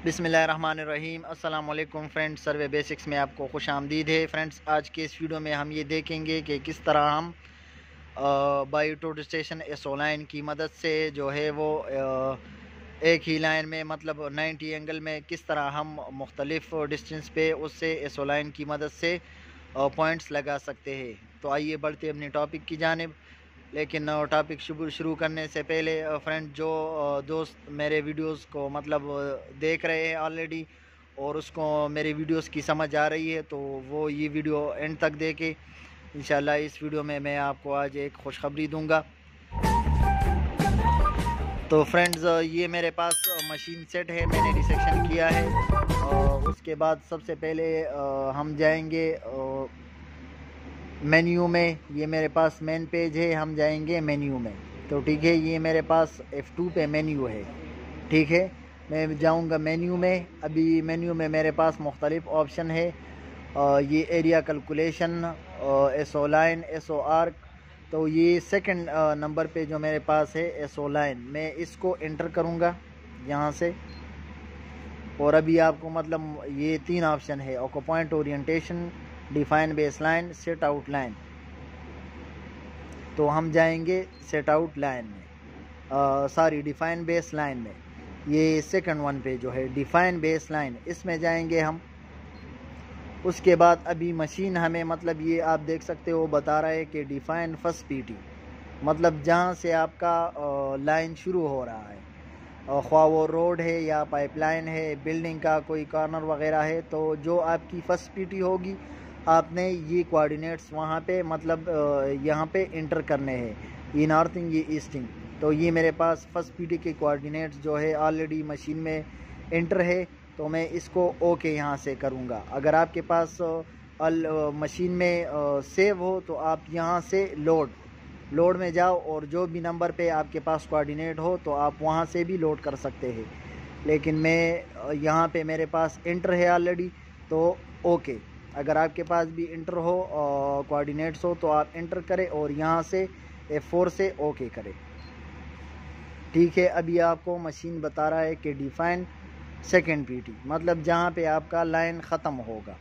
बिस्मिल्लाहिर्रहमानिर्रहीम। अस्सलाम वालेकुम फ्रेंड्स, सर्वे बेसिक्स में आपको खुश आमदीद है। फ्रेंड्स, आज के इस वीडियो में हम ये देखेंगे कि किस तरह हम बायोटोड स्टेशन एसओ लाइन की मदद से जो है वो एक ही लाइन में मतलब 90 एंगल में किस तरह हम मुख्तलिफ डिस्टेंस पे उससे एसओ लाइन की मदद से पॉइंट्स लगा सकते हैं। तो आइए बढ़ते अपने टॉपिक की जानिब। लेकिन टॉपिक शुरू करने से पहले फ्रेंड, जो दोस्त मेरे वीडियोस को मतलब देख रहे हैं ऑलरेडी और उसको मेरे वीडियोस की समझ आ रही है, तो वो ये वीडियो एंड तक देखे। इंशाल्लाह इस वीडियो में मैं आपको आज एक खुशखबरी दूंगा। तो फ्रेंड्स, ये मेरे पास मशीन सेट है, मैंने रिसेक्शन किया है। उसके बाद सबसे पहले हम जाएंगे मेन्यू में। ये मेरे पास मेन पेज है, हम जाएंगे मेन्यू में। तो ठीक है, ये मेरे पास F2 पे मेन्यू है। ठीक है, मैं जाऊंगा मेन्यू में। अभी मेन्यू में मेरे पास मुख्तलिफ ऑप्शन है। ये area calculation, SO line, SO arc. तो ये सेकंड नंबर पे जो मेरे पास है एसओ लाइन, मैं इसको एंटर करूंगा यहाँ से। और अभी आपको मतलब ये तीन ऑप्शन है: ऑको point orientation, define base line, set out line. तो हम जाएंगे सेट आउट लाइन में, सॉरी डिफाइन बेस लाइन में। ये सेकंड वन पे जो है डिफाइन बेस लाइन, इसमें जाएंगे हम। उसके बाद अभी मशीन हमें मतलब ये आप देख सकते हो बता रहा है कि डिफाइन फर्स्ट पीटी, मतलब जहाँ से आपका लाइन शुरू हो रहा है, ख्वाह वो रोड है या पाइपलाइन है, बिल्डिंग का कोई कॉर्नर वगैरह है, तो जो आपकी फर्स्ट पीटी होगी आपने ये कोऑर्डिनेट्स वहाँ पे मतलब यहाँ पे इंटर करने हैं, ये नॉर्थिंग, ये ईस्टिंग। तो ये मेरे पास फर्स्ट पीटी के कोऑर्डिनेट्स जो है ऑलरेडी मशीन में इंटर है, तो मैं इसको ओके यहाँ से करूँगा। अगर आपके पास मशीन में सेव हो तो आप यहाँ से लोड में जाओ और जो भी नंबर पे आपके पास कोऑर्डिनेट हो तो आप वहाँ से भी लोड कर सकते हैं। लेकिन मैं यहाँ पे मेरे पास इंटर है ऑलरेडी, तो ओके। अगर आपके पास भी इंटर हो कोऑर्डिनेट्स हो तो आप इंटर करें और यहाँ से F4 से ओके करें। ठीक है, अभी आपको मशीन बता रहा है कि डिफाइन सेकंड पीटी, मतलब जहाँ पे आपका लाइन ख़त्म होगा।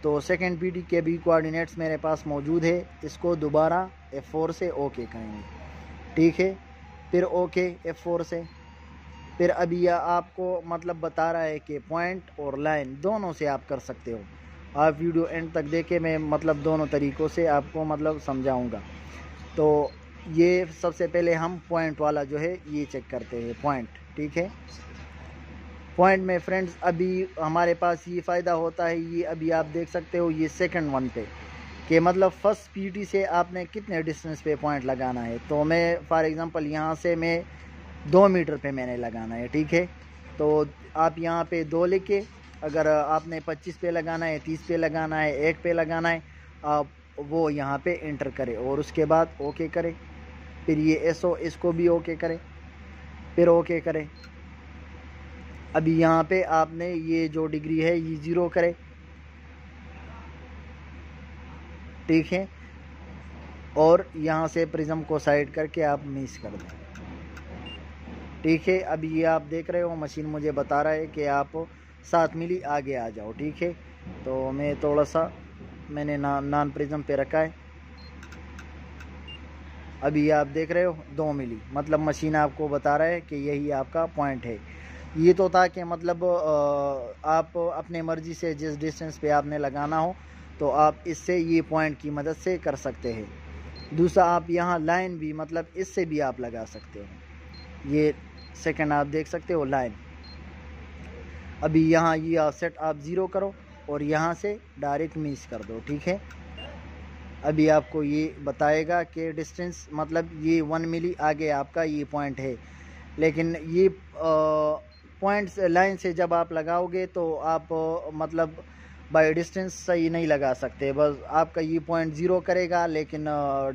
तो सेकंड पीटी के भी कोऑर्डिनेट्स मेरे पास मौजूद है। इसको दोबारा F4 से ओके करेंगे। ठीक है, फिर ओके F4 से। फिर अभी आपको मतलब बता रहा है कि पॉइंट और लाइन दोनों से आप कर सकते हो। आप वीडियो एंड तक देखे, मैं मतलब दोनों तरीक़ों से आपको मतलब समझाऊंगा। तो ये सबसे पहले हम पॉइंट वाला जो है ये चेक करते हैं, पॉइंट। ठीक है, पॉइंट में फ्रेंड्स अभी हमारे पास ये फ़ायदा होता है, ये अभी आप देख सकते हो ये सेकंड वन पे कि मतलब फर्स्ट पीटी से आपने कितने डिस्टेंस पे पॉइंट लगाना है। तो मैं फॉर एग्ज़ाम्पल यहाँ से मैं 2 मीटर पे मैंने लगाना है। ठीक है, तो आप यहाँ पे 2 लिखे, अगर आपने 25 पे लगाना है, 30 पे लगाना है, 1 पे लगाना है, आप वो यहाँ पे इंटर करें और उसके बाद ओके करें। फिर ये एसओ, इसको भी ओके करें, फिर ओके करें। अभी यहाँ पे आपने ये जो डिग्री है ये 0 करें। ठीक है, और यहाँ से प्रिज्म को साइड करके आप मिस कर दें। ठीक है, अभी ये आप देख रहे हो मशीन मुझे बता रहा है कि आप 7 मिली आगे आ जाओ। ठीक है, तो मैं थोड़ा सा मैंने नॉन प्रिज्म पे रखा है। अभी आप देख रहे हो 2 मिली, मतलब मशीन आपको बता रहा है कि यही आपका पॉइंट है। ये तो था कि मतलब आप अपने मर्ज़ी से जिस डिस्टेंस पे आपने लगाना हो तो आप इससे ये पॉइंट की मदद से कर सकते हैं। दूसरा, आप यहाँ लाइन भी मतलब इससे भी आप लगा सकते हो। ये सेकंड आप देख सकते हो लाइन। अभी यहाँ ये ऑफसेट आप 0 करो और यहाँ से डायरेक्ट मिस कर दो। ठीक है, अभी आपको ये बताएगा कि डिस्टेंस मतलब ये 1 मिली आगे आपका ये पॉइंट है। लेकिन ये पॉइंट्स लाइन से जब आप लगाओगे तो आप मतलब बाय डिस्टेंस सही नहीं लगा सकते। बस आपका ये पॉइंट 0 करेगा, लेकिन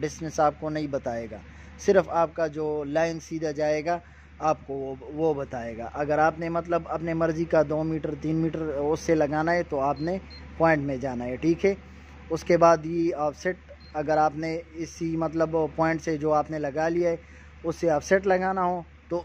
डिस्टेंस आपको नहीं बताएगा। सिर्फ आपका जो लाइन सीधा जाएगा आपको वो बताएगा। अगर आपने मतलब अपने मर्ज़ी का 2 मीटर 3 मीटर उससे लगाना है तो आपने पॉइंट में जाना है। ठीक है, उसके बाद ये ऑफसेट, अगर आपने इसी मतलब पॉइंट से जो आपने लगा लिया है उससे ऑफसेट लगाना हो तो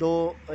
2